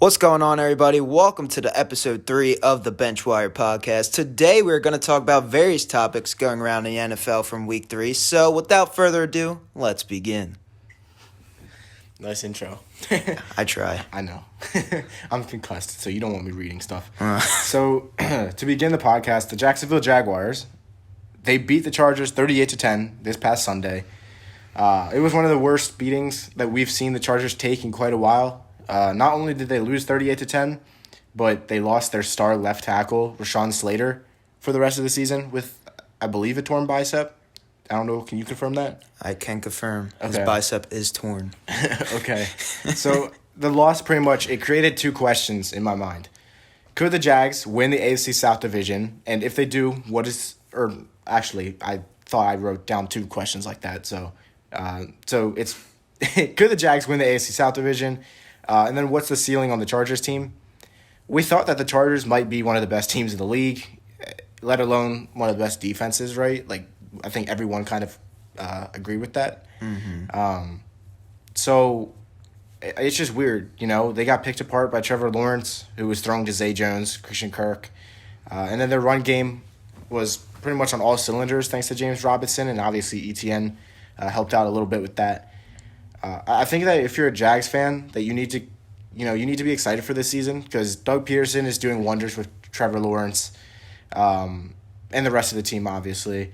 What's going on, everybody? Welcome to the episode 3 of the BenchWire Podcast. Today, we're going to talk about various topics going around the NFL from Week 3. So, without further ado, let's begin. Nice intro. I try. I know. I'm concussed, so you don't want me reading stuff. So, to begin the podcast, the Jacksonville Jaguars, they beat the Chargers 38-10 this past Sunday. It was one of the worst beatings that we've seen the Chargers take in quite a while. Not only did they lose 38-10, but they lost their star left tackle, Rashawn Slater, for the rest of the season with, I believe, a torn bicep. I don't know. Can you confirm that? I can confirm. Okay. His bicep is torn. Okay. So the loss pretty much, it created two questions in my mind. Could the Jags win the AFC South division? And if they do, I thought I wrote down two questions like that. So it's, could the Jags win the AFC South division? And then what's the ceiling on the Chargers team? We thought that the Chargers might be one of the best teams in the league, let alone one of the best defenses, right? Like, I think everyone kind of agreed with that. Mm-hmm. So it's just weird, you know? They got picked apart by Trevor Lawrence, who was throwing to Zay Jones, Christian Kirk. And then their run game was pretty much on all cylinders thanks to James Robinson, and obviously Etienne helped out a little bit with that. I think that if you're a Jags fan, that you need to be excited for this season because Doug Peterson is doing wonders with Trevor Lawrence, and the rest of the team, obviously.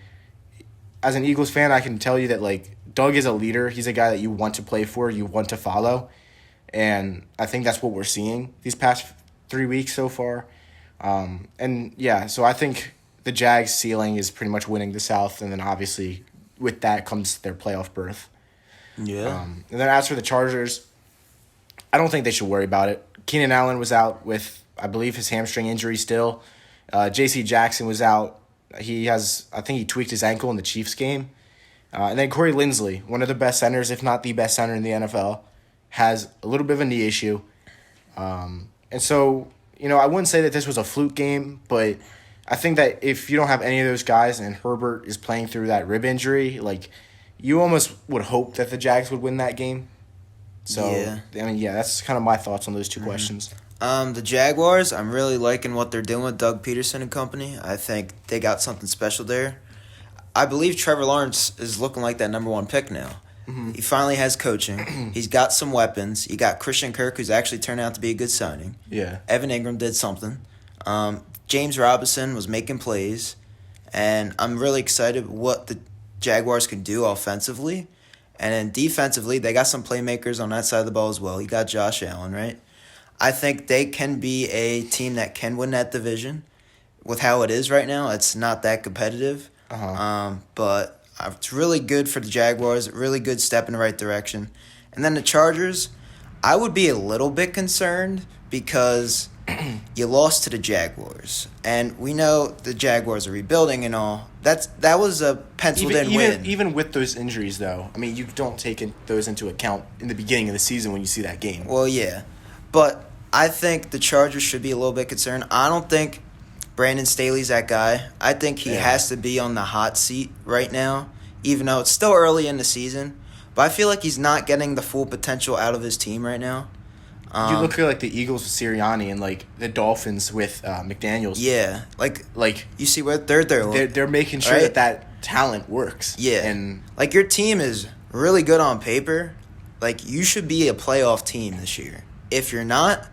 As an Eagles fan, I can tell you that, like, Doug is a leader. He's a guy that you want to play for, you want to follow, and I think that's what we're seeing these past 3 weeks so far. So I think the Jags' ceiling is pretty much winning the South, and then obviously with that comes their playoff berth. Yeah. And then as for the Chargers, I don't think they should worry about it. Keenan Allen was out with, I believe, his hamstring injury still. J.C. Jackson was out. I think he tweaked his ankle in the Chiefs game. And then Corey Linsley, one of the best centers, if not the best center in the NFL, has a little bit of a knee issue. And so, I wouldn't say that this was a fluke game, but I think that if you don't have any of those guys and Herbert is playing through that rib injury, like, you almost would hope that the Jags would win that game. So, yeah. That's kind of my thoughts on those two questions. The Jaguars, I'm really liking what they're doing with Doug Peterson and company. I think they got something special there. I believe Trevor Lawrence is looking like that number 1 pick now. Mm-hmm. He finally has coaching. He's got some weapons. You got Christian Kirk, who's actually turned out to be a good signing. Yeah. Evan Ingram did something. James Robinson was making plays. And I'm really excited what the Jaguars can do offensively. And then defensively, they got some playmakers on that side of the ball as well. You got Josh Allen, right? I think they can be a team that can win that division. With how it is right now, it's not that competitive. But it's really good for the Jaguars, really good step in the right direction. And then the Chargers, I would be a little bit concerned because you lost to the Jaguars. And we know the Jaguars are rebuilding and all. That was a penciled-in win. Even with those injuries, though, I mean, you don't take those into account in the beginning of the season when you see that game. Well, yeah. But I think the Chargers should be a little bit concerned. I don't think Brandon Staley's that guy. I think he has to be on the hot seat right now, even though it's still early in the season. But I feel like he's not getting the full potential out of his team right now. You look at, like, the Eagles with Sirianni and, like, the Dolphins with McDaniels. Yeah. Like you see where they're making sure that talent works. Yeah. And, like, your team is really good on paper. Like, you should be a playoff team this year. If you're not,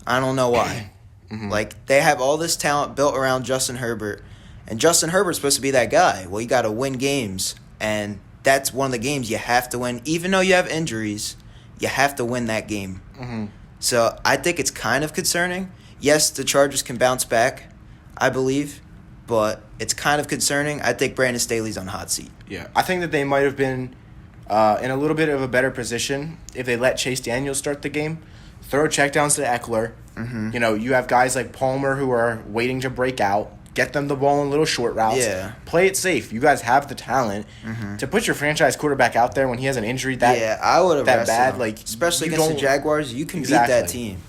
I don't know why. Mm-hmm. Like, they have all this talent built around Justin Herbert. And Justin Herbert's supposed to be that guy. Well, you got to win games. And that's one of the games you have to win. Even though you have injuries, you have to win that game. Mm-hmm. So I think it's kind of concerning. Yes, the Chargers can bounce back, I believe, but it's kind of concerning. I think Brandon Staley's on the hot seat. Yeah, I think that they might have been in a little bit of a better position if they let Chase Daniels start the game. Throw checkdowns to Eckler. Mm-hmm. You have guys like Palmer who are waiting to break out. Get them the ball in little short routes. Yeah. Play it safe. You guys have the talent to put your franchise quarterback out there when he has an injury I would have that bad. Him. Like, especially against the Jaguars, you can beat that team.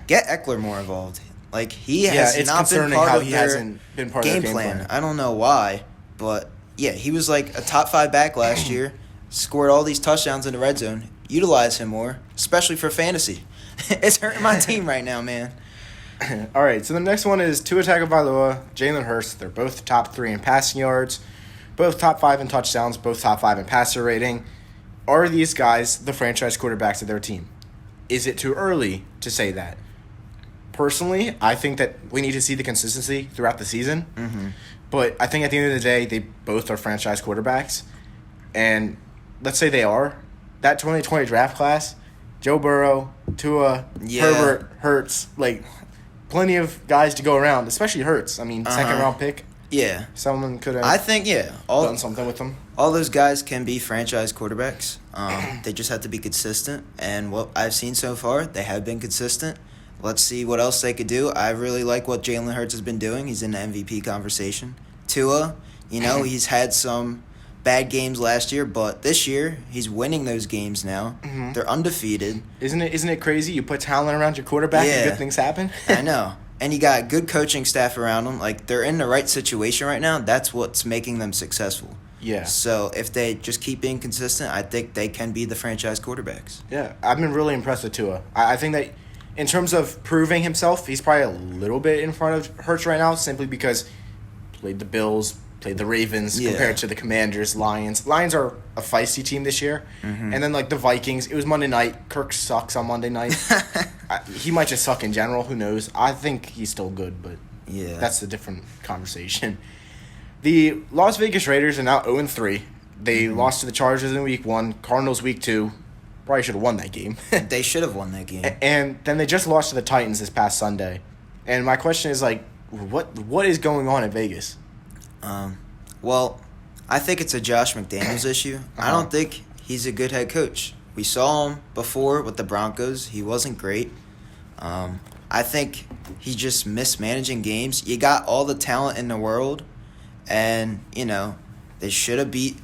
Get Eckler more involved. Like, he has not been part of their game plan. I don't know why, but he was like a top 5 back last year. Scored all these touchdowns in the red zone. Utilize him more, especially for fantasy. It's hurting my team right now, man. All right, so the next one is Tua Tagovailoa, Jalen Hurts. They're both top 3 in passing yards, both top 5 in touchdowns, both top 5 in passer rating. Are these guys the franchise quarterbacks of their team? Is it too early to say that? Personally, I think that we need to see the consistency throughout the season. Mm-hmm. But I think at the end of the day, they both are franchise quarterbacks. And let's say they are. That 2020 draft class, Joe Burrow, Tua, Herbert, Hurts, like plenty of guys to go around, especially Hurts. I mean, second round pick. Yeah. Someone could have done something with them. All those guys can be franchise quarterbacks. They just have to be consistent. And what I've seen so far, they have been consistent. Let's see what else they could do. I really like what Jalen Hurts has been doing. He's in the MVP conversation. Tua, he's had some bad games last year, but this year he's winning those games now. Mm-hmm. They're undefeated. Isn't it crazy? You put talent around your quarterback and good things happen? I know. And you got good coaching staff around them. Like, they're in the right situation right now. That's what's making them successful. Yeah. So if they just keep being consistent, I think they can be the franchise quarterbacks. Yeah, I've been really impressed with Tua. I think that in terms of proving himself, he's probably a little bit in front of Hurts right now, simply because played the Bills, played the Ravens, compared to the Commanders, Lions. Lions are a feisty team this year. Mm-hmm. And then, like, the Vikings, it was Monday night. Kirk sucks on Monday night. He might just suck in general. Who knows? I think he's still good, but that's a different conversation. The Las Vegas Raiders are now 0-3. They lost to the Chargers in Week 1, Cardinals Week 2. Probably should have won that game. They should have won that game. And then they just lost to the Titans this past Sunday. And my question is, like, what is going on in Vegas? Well, I think it's a Josh McDaniels issue. I don't think he's a good head coach. We saw him before with the Broncos. He wasn't great. I think he's just mismanaging games. You got all the talent in the world, and, they should have beat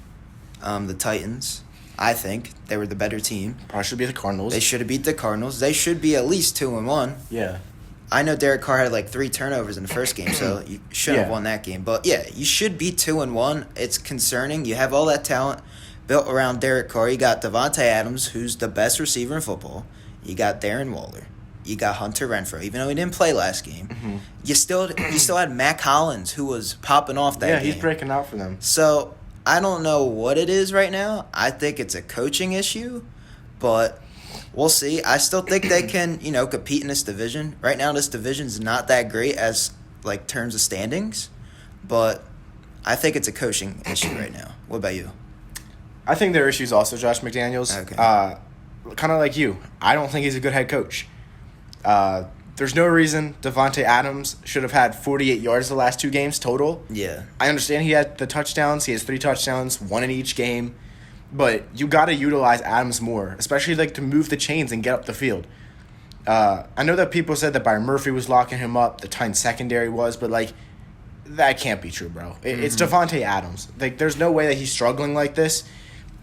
the Titans. I think they were the better team. Probably should be the Cardinals. They should have beat the Cardinals. They should be at least 2-1. Yeah. I know Derek Carr had like 3 turnovers in the first game, so you should have won that game. But yeah, you should be 2-1. It's concerning. You have all that talent built around Derek Carr. You got Devontae Adams, who's the best receiver in football. You got Darren Waller. You got Hunter Renfrow, even though he didn't play last game. Mm-hmm. You still had Mac Hollins, who was popping off that game. Yeah, he's breaking out for them. So I don't know what it is right now. I think it's a coaching issue, but we'll see. I still think they can, compete in this division. Right now, this division's not that great as, like, terms of standings, but I think it's a coaching issue right now. What about you? I think their issue is also Josh McDaniels. Okay. Kind of like you. I don't think he's a good head coach. There's no reason Devontae Adams should have had 48 yards the last 2 games total. Yeah. I understand he had the touchdowns. He has 3 touchdowns, 1 in each game. But you got to utilize Adams more, especially, like, to move the chains and get up the field. I know that people said that Byron Murphy was locking him up, the Titans secondary was, but, like, that can't be true, bro. It's Devontae Adams. Like, there's no way that he's struggling like this.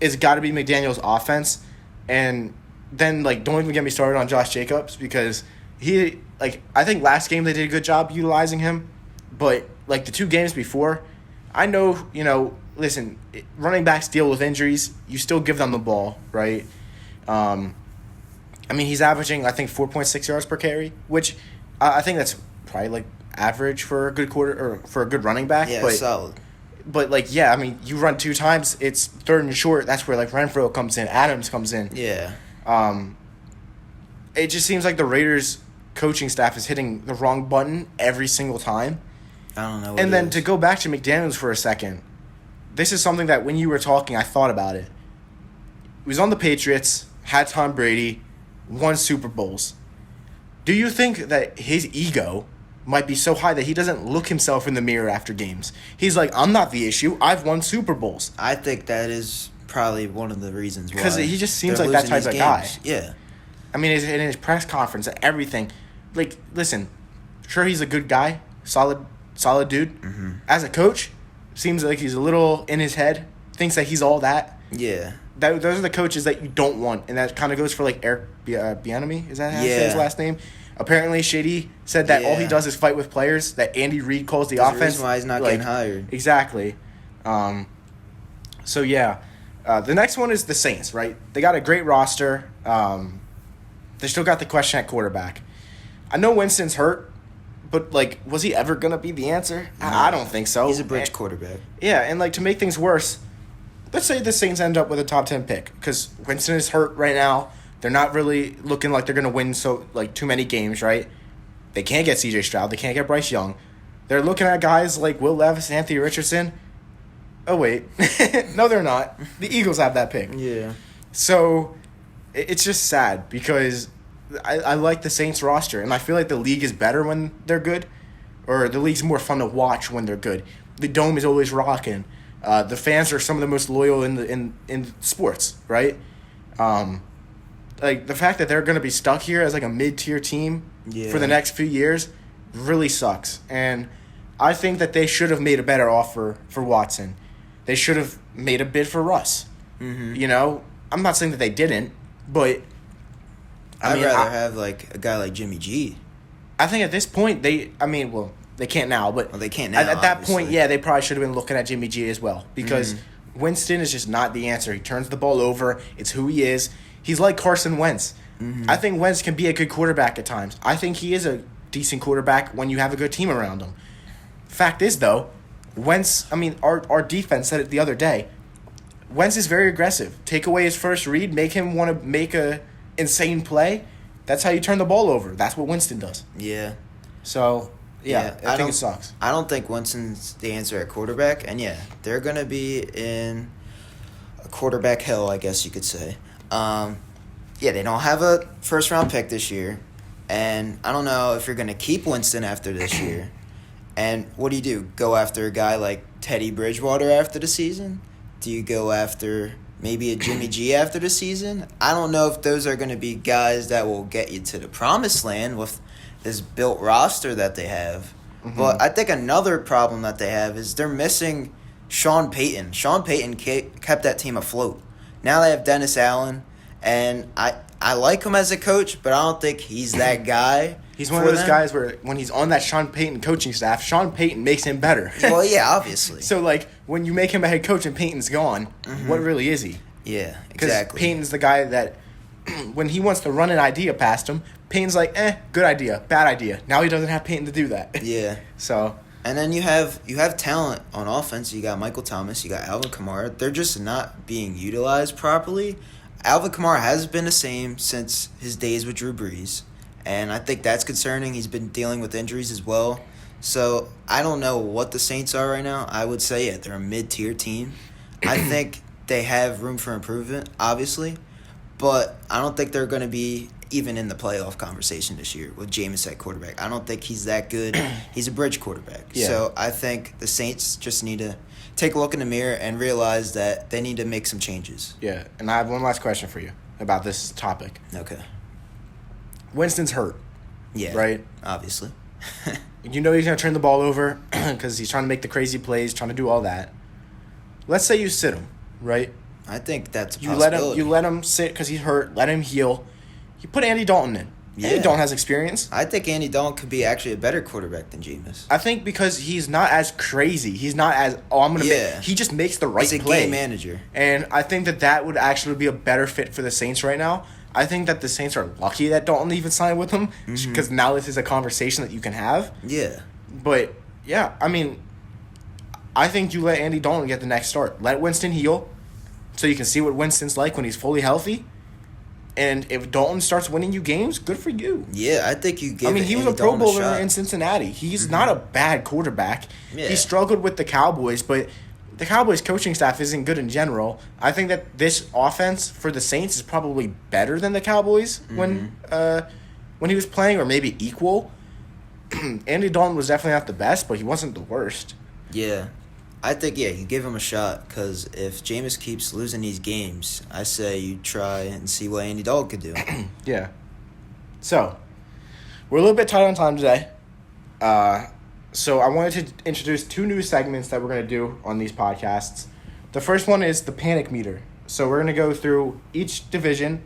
It's got to be McDaniel's offense. And then, like, don't even get me started on Josh Jacobs, because he, like, I think last game they did a good job utilizing him. But, like, the 2 games before, I know, listen, running backs deal with injuries. You still give them the ball, right? I mean, he's averaging, I think, 4.6 yards per carry, which I think that's probably, like, average for a good running back. Yeah, solid. But, like, yeah, I mean, you run 2 times, it's 3rd and short. That's where, like, Renfrow comes in, Adams comes in. Yeah. It just seems like the Raiders' coaching staff is hitting the wrong button every single time. I don't know. And then to go back to McDaniels for a second, this is something that when you were talking, I thought about it. He was on the Patriots, had Tom Brady, won Super Bowls. Do you think that his ego might be so high that he doesn't look himself in the mirror after games? He's like, I'm not the issue. I've won Super Bowls. I think that is probably one of the reasons why. Because he just seems like that type of guy. Yeah. I mean, in his press conference, everything. Like, listen, sure, he's a good guy, solid dude. Mm-hmm. As a coach, seems like he's a little in his head, thinks that he's all that. Yeah. Those are the coaches that you don't want, and that kind of goes for, like, Eric Bieniemy. Is that how you say his last name? Apparently, Shady said that all he does is fight with players, that Andy Reid calls the offense. The reason why he's not getting hired. Exactly. So, yeah. The next one is the Saints, right? They got a great roster. they still got the question at quarterback. I know Winston's hurt, but, like, was he ever going to be the answer? No. I don't think so. He's a bridge quarterback. Yeah, and, like, to make things worse, let's say the Saints end up with a top 10 pick because Winston is hurt right now. They're not really looking like they're going to win too many games, right? They can't get C.J. Stroud. They can't get Bryce Young. They're looking at guys like Will Levis, Anthony Richardson. Oh, wait. No, they're not. The Eagles have that pick. Yeah. So it's just sad because I like the Saints roster, and I feel like the league is better when they're good, or the league's more fun to watch when they're good. The Dome is always rocking. The fans are some of the most loyal in sports, right? Like, the fact that they're going to be stuck here as, like, a mid-tier team for the next few years really sucks. And I think that they should have made a better offer for Watson. They should have made a bid for Russ. Mm-hmm. You know? I'm not saying that they didn't, but I'd rather have, like, a guy like Jimmy G. I think at this point, they can't now, but they can't now, at that obviously. point, yeah, they probably should have been looking at Jimmy G as well because Winston is just not the answer. He turns the ball over. It's who he is. He's like Carson Wentz. Mm-hmm. I think Wentz can be a good quarterback at times. I think he is a decent quarterback when you have a good team around him. Fact is, though, our defense said it the other day. Wentz is very aggressive. Take away his first read, make him want to make a insane play. That's how you turn the ball over. That's what Winston does. Yeah. So, yeah, I think it sucks. I don't think Winston's the answer at quarterback. And, yeah, they're going to be in a quarterback hell, I guess you could say. They don't have a first-round pick this year. And I don't know if you're going to keep Winston after this year. And what do? Go after a guy like Teddy Bridgewater after the season? Do you go after maybe a Jimmy G after the season? I don't know if those are going to be guys that will get you to the promised land with this built roster that they have. Mm-hmm. But I think another problem that they have is they're missing Sean Payton. Sean Payton kept that team afloat. Now they have Dennis Allen, and I like him as a coach, but I don't think he's that guy. He's one of those guys where when he's on that Sean Payton coaching staff, Sean Payton makes him better. Well, yeah, obviously. So, like, when you make him a head coach and Payton's gone, what really is he? Yeah, exactly. Because Payton's the guy that, when he wants to run an idea past him, Payton's like, good idea, bad idea. Now he doesn't have Payton to do that. Yeah. So. And then you have talent on offense. You got Michael Thomas. You got Alvin Kamara. They're just not being utilized properly. Alvin Kamara has been the same since his days with Drew Brees. And I think that's concerning. He's been dealing with injuries as well. So I don't know what the Saints are right now. I would say they're a mid-tier team. I think they have room for improvement, obviously. But I don't think they're going to be even in the playoff conversation this year with Jameis at quarterback. I don't think he's that good. He's a bridge quarterback. Yeah. So I think the Saints just need to take a look in the mirror and realize that they need to make some changes. Yeah, and I have one last question for you about this topic. Okay. Winston's hurt. Yeah. Right? Obviously. You know he's going to turn the ball over because he's trying to make the crazy plays, trying to do all that. Let's say you sit him, right? I think that's a possibility. You let him sit because he's hurt. Let him heal. You put Andy Dalton in. Yeah. Andy Dalton has experience. I think Andy Dalton could be actually a better quarterback than Jameis. I think because he's not as crazy. He's not as, he just makes the right play. He's a game manager. And I think that would actually be a better fit for the Saints right now. I think that the Saints are lucky that Dalton even signed with him because now this is a conversation that you can have. Yeah. But, yeah, I think you let Andy Dalton get the next start. Let Winston heal so you can see what Winston's like when he's fully healthy. And if Dalton starts winning you games, good for you. Yeah, I think you give he was a Pro Bowler in Cincinnati. He's not a bad quarterback. Yeah. He struggled with the Cowboys, but the Cowboys coaching staff isn't good in general. I think that this offense for the Saints is probably better than the Cowboys when he was playing, or maybe equal. Andy Dalton was definitely not the best, but he wasn't the worst. Yeah. I think, you give him a shot, because if Jameis keeps losing these games, I say you try and see what Andy Dalton could do. Yeah. So, we're a little bit tight on time today. So I wanted to introduce 2 new segments that we're going to do on these podcasts. The first one is the panic meter. So we're going to go through each division.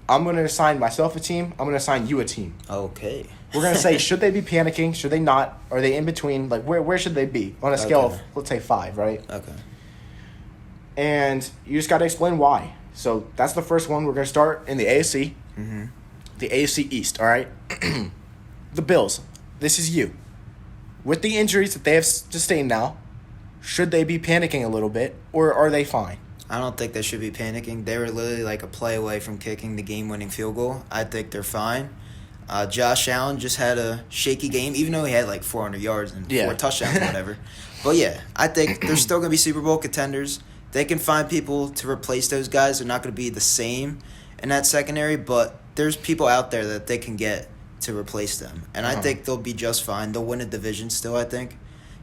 I'm going to assign myself a team. I'm going to assign you a team. Okay. We're going to say, should they be panicking? Should they not? Are they in between? Like, where should they be? On a scale of, let's say, 5, right? Okay. And you just got to explain why. So that's the first one. We're going to start in the AFC. Mm-hmm. the AFC East, all right? The Bills, this is you. With the injuries that they have sustained now, should they be panicking a little bit, or are they fine? I don't think they should be panicking. They were literally like a play away from kicking the game-winning field goal. I think they're fine. Josh Allen just had a shaky game, even though he had like 400 yards and 4 touchdowns or whatever. But yeah, I think they're still going to be Super Bowl contenders. They can find people to replace those guys. They're not going to be the same in that secondary, but there's people out there that they can get to replace them. And I think they'll be just fine. They'll win a division still, I think.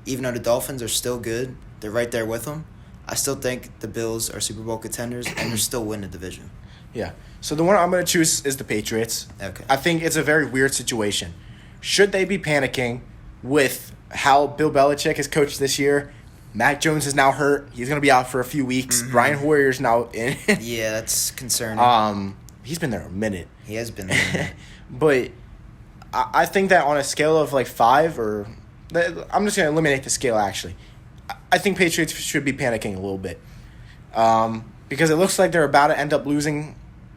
Even though the Dolphins are still good, they're right there with them. I still think the Bills are Super Bowl contenders, and they're still win the division. Yeah. So the one I'm going to choose is the Patriots. Okay. I think it's a very weird situation. Should they be panicking with how Bill Belichick has coached this year? Mac Jones is now hurt. He's going to be out for a few weeks. Mm-hmm. Brian Hoyer's now in. Yeah, that's concerning. He's been there a minute. He has been there a minute. But I think that on a scale of like 5 or... I'm just going to eliminate the scale, actually. I think Patriots should be panicking a little bit. Because it looks like they're about to end up losing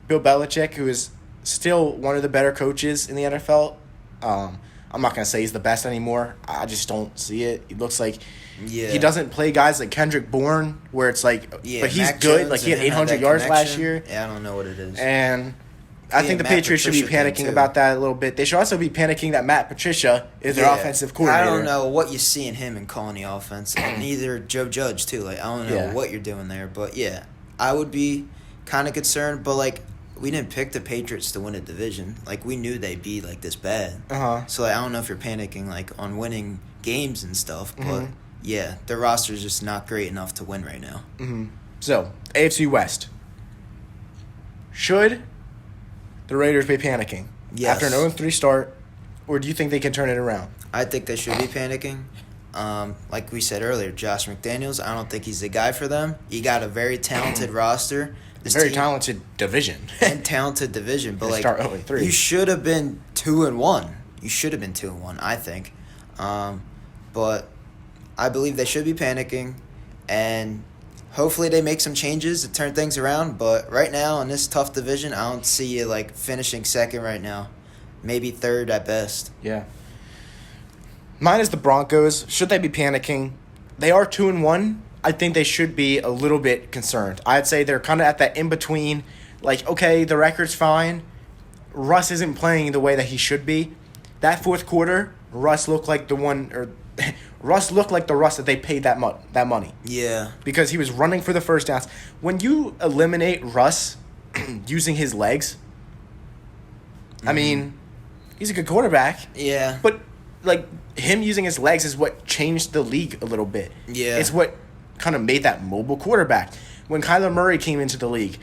Bill Belichick, who is still one of the better coaches in the NFL. I'm not going to say he's the best anymore. I just don't see it. It looks like he doesn't play guys like Kendrick Bourne, where it's like, but he's Mac good. Jones, Like he had and him 800 that yards last connection. year. Yeah, I don't know what it is. And I think the Matt Patriots should be Patricia panicking too. about that a little bit. They should also be panicking that Matt Patricia is their offensive coordinator. I don't know what you see in him in calling the offense, and neither Joe Judge too. Like I don't know what you're doing there, but yeah, I would be kind of concerned. But like we didn't pick the Patriots to win a division. Like we knew they'd be like this bad. So like, I don't know if you're panicking like on winning games and stuff, but yeah, their roster is just not great enough to win right now. So AFC West. Should the Raiders be panicking after an 0-3 start, or do you think they can turn it around? I think they should be panicking. Like we said earlier, Josh McDaniels, I don't think he's the guy for them. You got a very talented roster. Talented division. And talented division. But like start 0-3. You should have been 2-1. You should have been 2-1, I think. But I believe they should be panicking, and hopefully they make some changes to turn things around. But right now in this tough division, I don't see you like finishing second right now. Maybe third at best. Yeah. Mine is the Broncos. Should they be panicking? They are 2-1. I think they should be a little bit concerned. I'd say they're kind of at that in-between. Like, okay, the record's fine. Russ isn't playing the way that he should be. That fourth quarter, Russ looked like the Russ that they paid that money. Yeah. Because he was running for the first downs. When you eliminate Russ using his legs, I mean, he's a good quarterback. Yeah. But like him using his legs is what changed the league a little bit. Yeah. It's what kind of made that mobile quarterback. When Kyler Murray came into the league,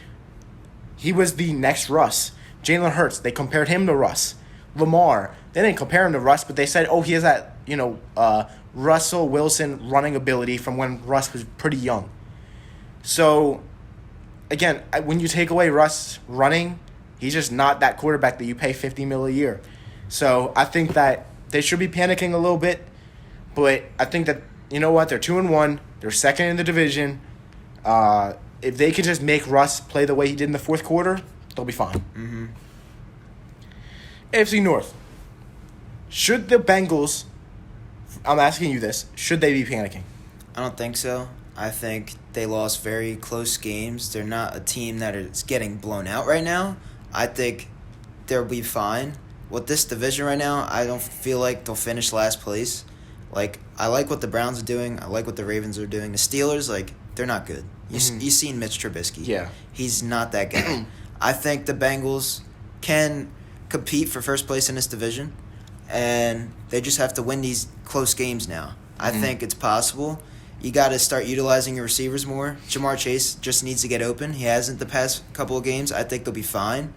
he was the next Russ. Jalen Hurts, they compared him to Russ. Lamar, they didn't compare him to Russ, but they said, oh, he has that, Russell Wilson running ability from when Russ was pretty young. So, again, when you take away Russ running, he's just not that quarterback that you pay $50 million a year. So, I think that they should be panicking a little bit, but I think that, you know what, they're 2-1, they're second in the division. If they can just make Russ play the way he did in the fourth quarter, they'll be fine. AFC North. Should the Bengals, I'm asking you this, should they be panicking? I don't think so. I think they lost very close games. They're not a team that is getting blown out right now. I think they'll be fine. With this division right now, I don't feel like they'll finish last place. Like, I like what the Browns are doing. I like what the Ravens are doing. The Steelers, like, they're not good. You've seen Mitch Trubisky. Yeah. He's not that guy. I think the Bengals can compete for first place in this division, and they just have to win these close games now. I think it's possible. You got to start utilizing your receivers more. Jamar Chase just needs to get open. He hasn't the past couple of games. I think they'll be fine.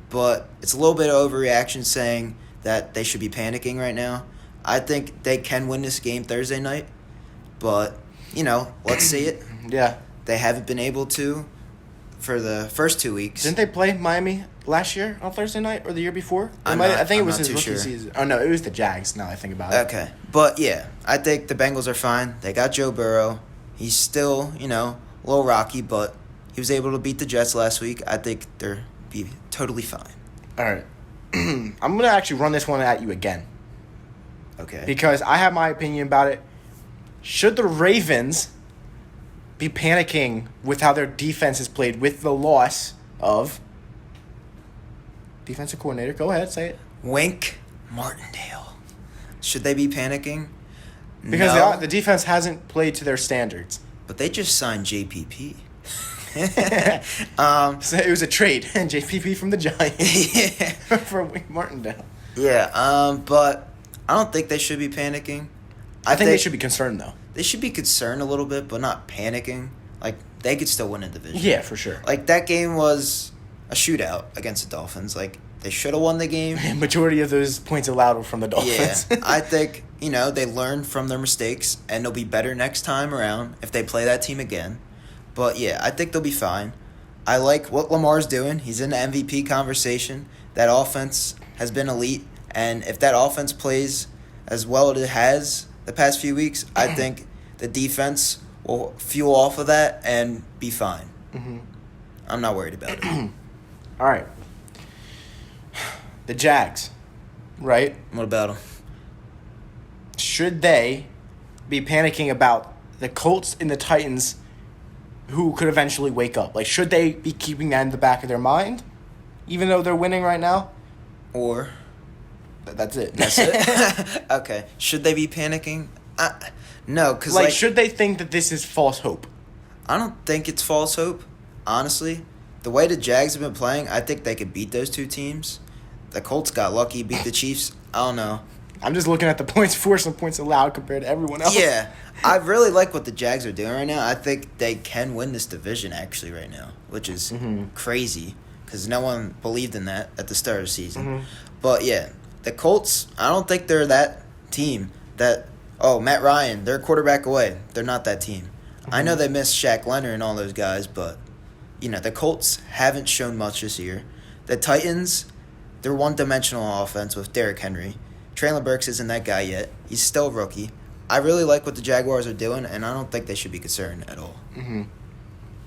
But it's a little bit of overreaction saying that they should be panicking right now. I think they can win this game Thursday night. But, let's see it. Yeah. They haven't been able to for the first 2 weeks. Didn't they play Miami last year on Thursday night or the year before? I think it was his rookie season. Oh, no, it was the Jags now I think about it. Okay. But, yeah, I think the Bengals are fine. They got Joe Burrow. He's still, a little rocky, but he was able to beat the Jets last week. I think they're be totally fine. All right. I'm going to actually run this one at you again. Okay. Because I have my opinion about it. Should the Ravens be panicking with how their defense is played with the loss of defensive coordinator? Go ahead, say it. Wink Martindale. Should they be panicking? Because No, the defense hasn't played to their standards. but they just signed JPP. So it was a trade. JPP from the Giants Yeah. for Wink Martindale. Yeah, but I don't think they should be panicking. I think they should be concerned, though. They should be concerned a little bit, but not panicking. Like, they could still win a division. Yeah, for sure. Like, that game was a shootout against the Dolphins. Like, they should have won the game. Majority of those points allowed were from the Dolphins. Yeah, I think, they learned from their mistakes, and they'll be better next time around if they play that team again. But, yeah, I think they'll be fine. I like what Lamar's doing. He's in the MVP conversation. That offense has been elite, and if that offense plays as well as it has the past few weeks, I think the defense will fuel off of that and be fine. Mm-hmm. I'm not worried about it. All right. The Jags, right? What about them? Should they be panicking about the Colts and the Titans who could eventually wake up? Like, should they be keeping that in the back of their mind, even though they're winning right now? Or That's it. that's it? Okay. Should they be panicking? No, because like, should they think that this is false hope? I don't think it's false hope, honestly. The way the Jags have been playing, I think they could beat those two teams. The Colts got lucky, beat the Chiefs. I don't know. I'm just looking at the points forced and points allowed compared to everyone else. Yeah, I really like what the Jags are doing right now. I think they can win this division, actually, right now, which is crazy because no one believed in that at the start of the season. Mm-hmm. But, yeah, the Colts, I don't think they're that team that, Matt Ryan, they're a quarterback away. They're not that team. I know they missed Shaq Leonard and all those guys, but, the Colts haven't shown much this year. The Titans, they're one-dimensional offense with Derrick Henry. Traylon Burks isn't that guy yet. He's still a rookie. I really like what the Jaguars are doing, and I don't think they should be concerned at all. Mm-hmm.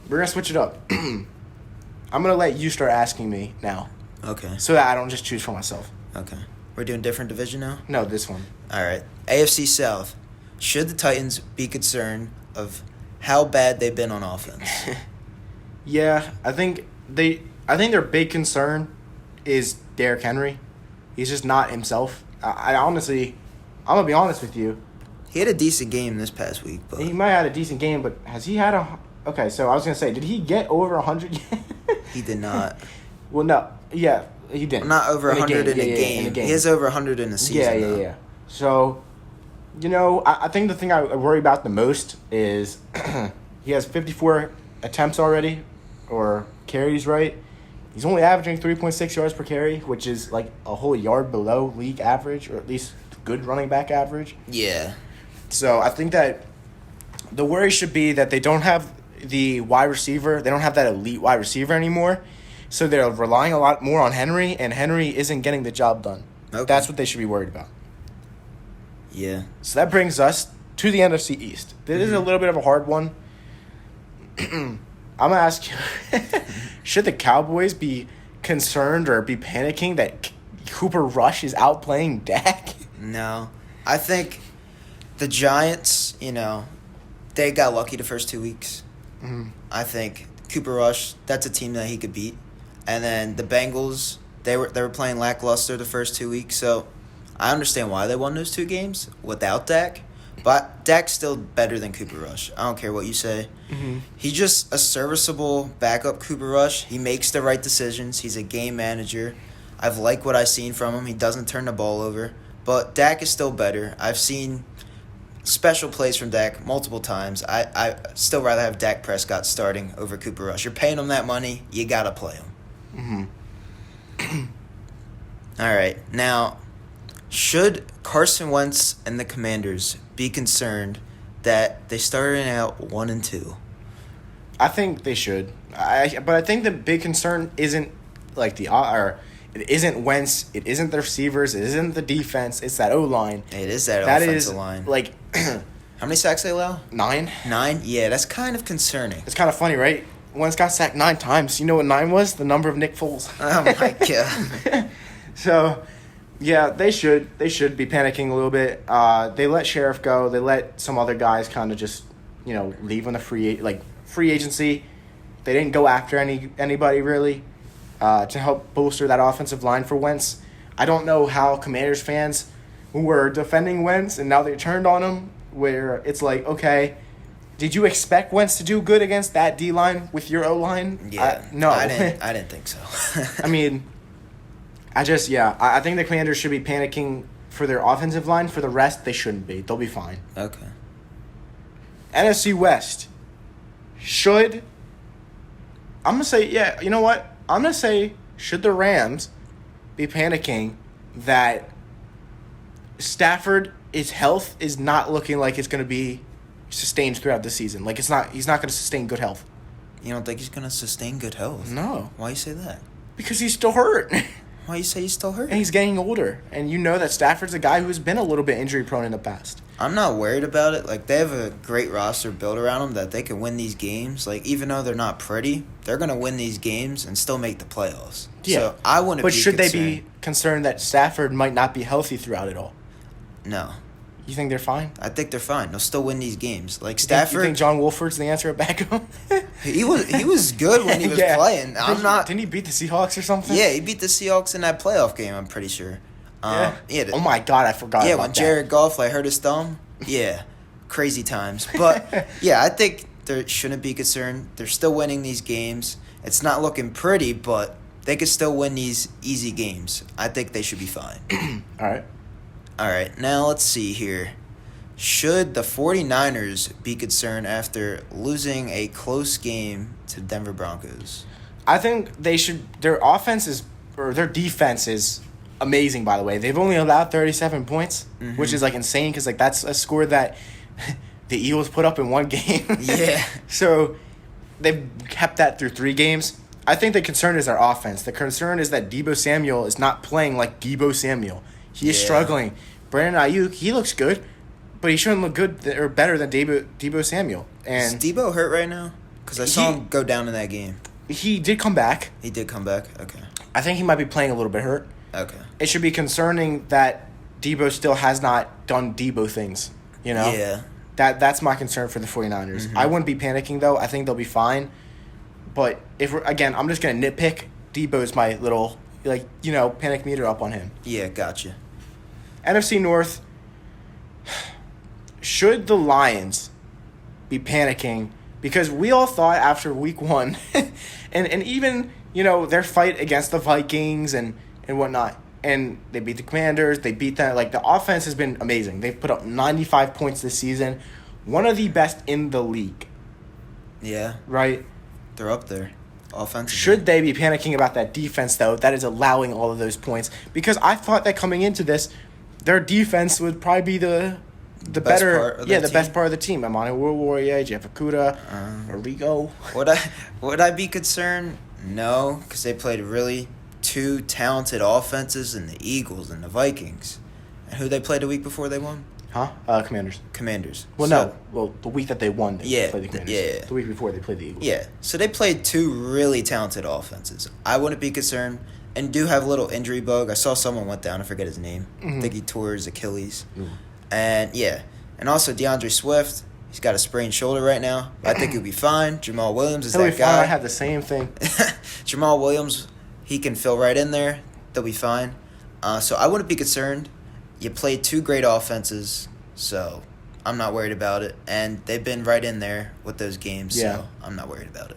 We're going to switch it up. I'm going to let you start asking me now. Okay. So that I don't just choose for myself. Okay. We're doing different division now? No, this one. All right. AFC South. Should the Titans be concerned of how bad they've been on offense? Yeah, I think their big concern is Derrick Henry. He's just not himself. I honestly, I'm going to be honest with you. He had a decent game this past week, but He might have had a decent game, but has he had a... Okay, so I was going to say, did he get over 100 yet? he did not. Well, no. Yeah, he didn't. Not over 100 in a Yeah, game. in a game. He has over 100 in a season. Yeah. So, I think the thing I worry about the most is he has 54 attempts already, or carries, right? He's only averaging 3.6 yards per carry, which is like a whole yard below league average, or at least good running back average. Yeah. So I think that the worry should be that they don't have the wide receiver. They don't have that elite wide receiver anymore. So they're relying a lot more on Henry, and Henry isn't getting the job done. Okay. That's what they should be worried about. Yeah. So that brings us to the NFC East. This is a little bit of a hard one. I'm going to ask you, should the Cowboys be concerned or be panicking that Cooper Rush is outplaying Dak? No. I think the Giants, they got lucky the first 2 weeks. Mm-hmm. I think Cooper Rush, that's a team that he could beat. And then the Bengals, they were playing lackluster the first 2 weeks, so I understand why they won those 2 games without Dak. But Dak's still better than Cooper Rush. I don't care what you say. Mm-hmm. He's just a serviceable backup Cooper Rush. He makes the right decisions. He's a game manager. I've liked what I've seen from him. He doesn't turn the ball over. But Dak is still better. I've seen special plays from Dak multiple times. I still rather have Dak Prescott starting over Cooper Rush. You're paying him that money. You got to play him. Mm-hmm. All right. Now, should Carson Wentz and the Commanders be concerned that they started out 1-2? I think they should. But I think the big concern isn't like it isn't Wentz, it isn't the receivers, it isn't the defense, it's that O-line. It is that That offensive is line. like How many sacks they allow? 9. 9? Yeah, that's kind of concerning. It's kind of funny, right? Wentz got sacked 9 times. You know what 9 was? The number of Nick Foles. Oh, my God. So, yeah, they should be panicking a little bit. They let Sheriff go. They let some other guys kind of just, leave on the free agency. They didn't go after anybody really to help bolster that offensive line for Wentz. I don't know how Commanders fans who were defending Wentz and now they turned on him, where it's like, okay, did you expect Wentz to do good against that D-line with your O-line? Yeah. No. I didn't think so. I mean, I think the Commanders should be panicking for their offensive line. For the rest, they shouldn't be. They'll be fine. Okay. NFC West should... I'm going to say, yeah, you know what? I'm going to say, should the Rams be panicking that Stafford's health is not looking like it's going to be sustained throughout the season? Like, he's not going to sustain good health. You don't think he's going to sustain good health? No. Why you say that? Because he's still hurt. Why you say he's still hurt? And he's getting older. And you know that Stafford's a guy who's been a little bit injury-prone in the past. I'm not worried about it. Like, they have a great roster built around them that they can win these games. Like, even though they're not pretty, they're going to win these games and still make the playoffs. Yeah. So, I wouldn't But be should concerned. they be concerned that Stafford might not be healthy throughout it all? No. You think they're fine? I think they're fine. They'll still win these games. Like, You Stafford, think John Wolford's the answer at backup? he was good when he was Yeah. playing. Didn't he beat the Seahawks or something? Yeah, he beat the Seahawks in that playoff game, I'm pretty sure. Oh my God, I forgot Yeah, about when that. Jared Goff hurt his thumb. Yeah, crazy times. But yeah, I think there shouldn't be concerned. They're still winning these games. It's not looking pretty, but they could still win these easy games. I think they should be fine. All right, now let's see here. Should the 49ers be concerned after losing a close game to Denver Broncos? I think they should. Their defense is amazing, by the way. They've only allowed 37 points, which is insane because that's a score that the Eagles put up in one game. Yeah. So they've kept that through 3 games. I think the concern is their offense. The concern is that Deebo Samuel is not playing like Deebo Samuel. He is struggling. Brandon Ayuk, he looks good, but he shouldn't look good or better than Deebo Samuel. And is Deebo hurt right now? Because I saw him go down in that game. He did come back. He did come back? Okay. I think he might be playing a little bit hurt. Okay. It should be concerning that Deebo still has not done Deebo things, Yeah. That's my concern for the 49ers. I wouldn't be panicking, though. I think they'll be fine. But, I'm just going to nitpick. Deebo's my little, panic meter up on him. Yeah, gotcha. NFC North, should the Lions be panicking? Because we all thought after week 1, and even, their fight against the Vikings and whatnot, and they beat the Commanders, they beat them. The offense has been amazing. They've put up 95 points this season, one of the best in the league. Yeah. Right? They're up there. Offensively. Should they be panicking about that defense, though, that is allowing all of those points? Because I thought that coming into this, their defense would probably be the better part of the team? best part of the team. Emmanuel Warrior, Jeff Okuda, Arrigo. Would I be concerned? No, because they played really 2 talented offenses in the Eagles and the Vikings. And who they played the week before they won? Commanders. Commanders. Well, the week that they won, they played the Commanders. Yeah. The week before, they played the Eagles. Yeah, so they played 2 really talented offenses. I wouldn't be concerned, and do have a little injury bug. I saw someone went down. I forget his name. I think he tore his Achilles. And also DeAndre Swift. He's got a sprained shoulder right now. But I think he'll be fine. Jamal Williams is He'll that be fine. guy. I have the same thing. Jamal Williams, he can fill right in there. They'll be fine. So I wouldn't be concerned. You played 2 great offenses, so I'm not worried about it. And they've been right in there with those games, so I'm not worried about it.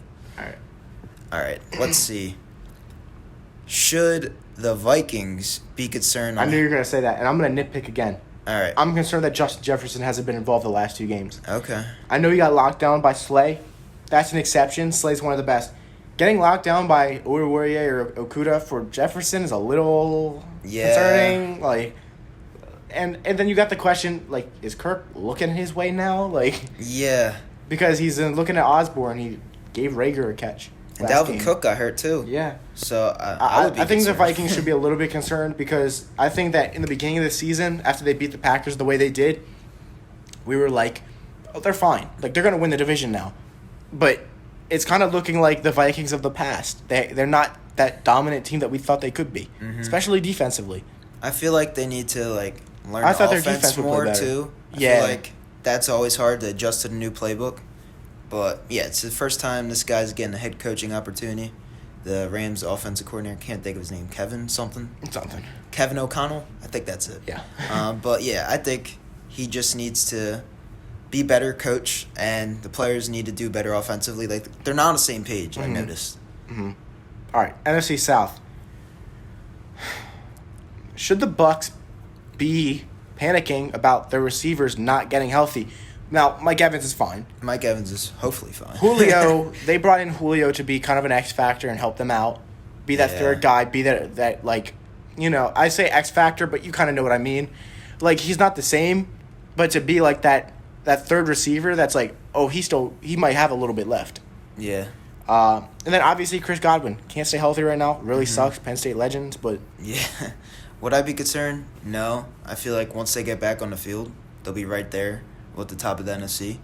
All right, let's see. Should the Vikings be concerned? I knew you were going to say that, and I'm going to nitpick again. All right. I'm concerned that Justin Jefferson hasn't been involved the last 2 games. Okay. I know he got locked down by Slay. That's an exception. Slay's one of the best. Getting locked down by Warrior or Okuda for Jefferson is a little concerning. And then you got the question, is Kirk looking his way now? Yeah. Because he's looking at Osborne. He gave Rager a catch. And Dalvin Cook got hurt too. Yeah. So I would be I think the concerned. Vikings should be a little bit concerned because I think that in the beginning of the season, after they beat the Packers the way they did, we were like, oh, they're fine. They're going to win the division now. But it's kind of looking like the Vikings of the past. They're not that dominant team that we thought they could be, especially defensively. I feel like they need to learn I thought their offense defense would play more better. too. I Yeah. feel like that's always hard to adjust to the new playbook. But yeah, it's the first time this guy's getting a head coaching opportunity. The Rams offensive coordinator, can't think of his name, Kevin something. Kevin O'Connell, I think that's it. Yeah. But yeah, I think he just needs to be better coach, and the players need to do better offensively. They're not on the same page. I noticed. All right, NFC South. Should the Bucs be panicking about their receivers not getting healthy? Now, Mike Evans is fine. Mike Evans is hopefully fine. Julio, they brought in Julio to be kind of an X factor and help them out. Be that third guy, be that I say X factor, but you kind of know what I mean. He's not the same, but to be like that third receiver that's he might have a little bit left. Yeah. And then obviously Chris Godwin can't stay healthy right now. Really sucks. Penn State legends, but yeah. Would I be concerned? No. I feel like once they get back on the field, they'll be right there with the top of the NFC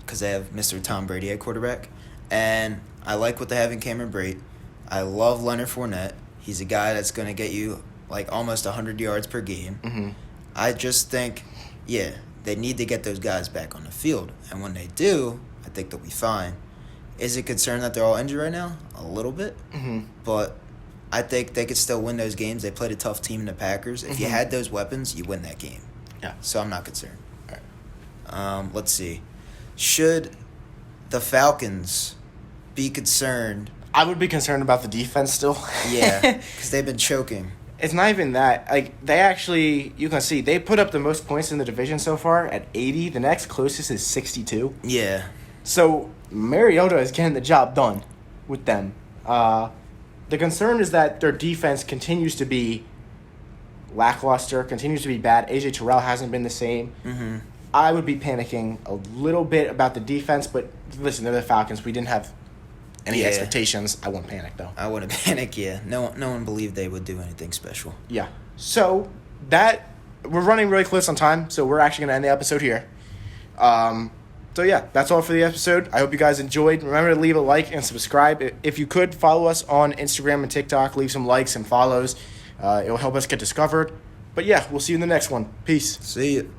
because they have Mr. Tom Brady at quarterback. And I like what they have in Cameron Brate. I love Leonard Fournette. He's a guy that's going to get you almost 100 yards per game. Mm-hmm. I just think, they need to get those guys back on the field. And when they do, I think they'll be fine. Is it concerned that they're all injured right now? A little bit. Mm-hmm. But I think they could still win those games. They played a tough team in the Packers. If you had those weapons, you win that game. Yeah. So I'm not concerned. All right. Let's see. Should the Falcons be concerned? I would be concerned about the defense still. Yeah, because they've been choking. It's not even that. They actually, you can see, they put up the most points in the division so far at 80. The next closest is 62. Yeah. So Mariota is getting the job done with them. The concern is that their defense continues to be lackluster, continues to be bad. AJ Terrell hasn't been the same. Mm-hmm. I would be panicking a little bit about the defense, but listen, they're the Falcons. We didn't have any expectations. I wouldn't panic, though. I wouldn't panic, yeah. No one believed they would do anything special. Yeah. So we're running really close on time, so we're actually going to end the episode here. So yeah, that's all for the episode. I hope you guys enjoyed. Remember to leave a like and subscribe. If you could, follow us on Instagram and TikTok. Leave some likes and follows. It will help us get discovered. But yeah, we'll see you in the next one. Peace. See you.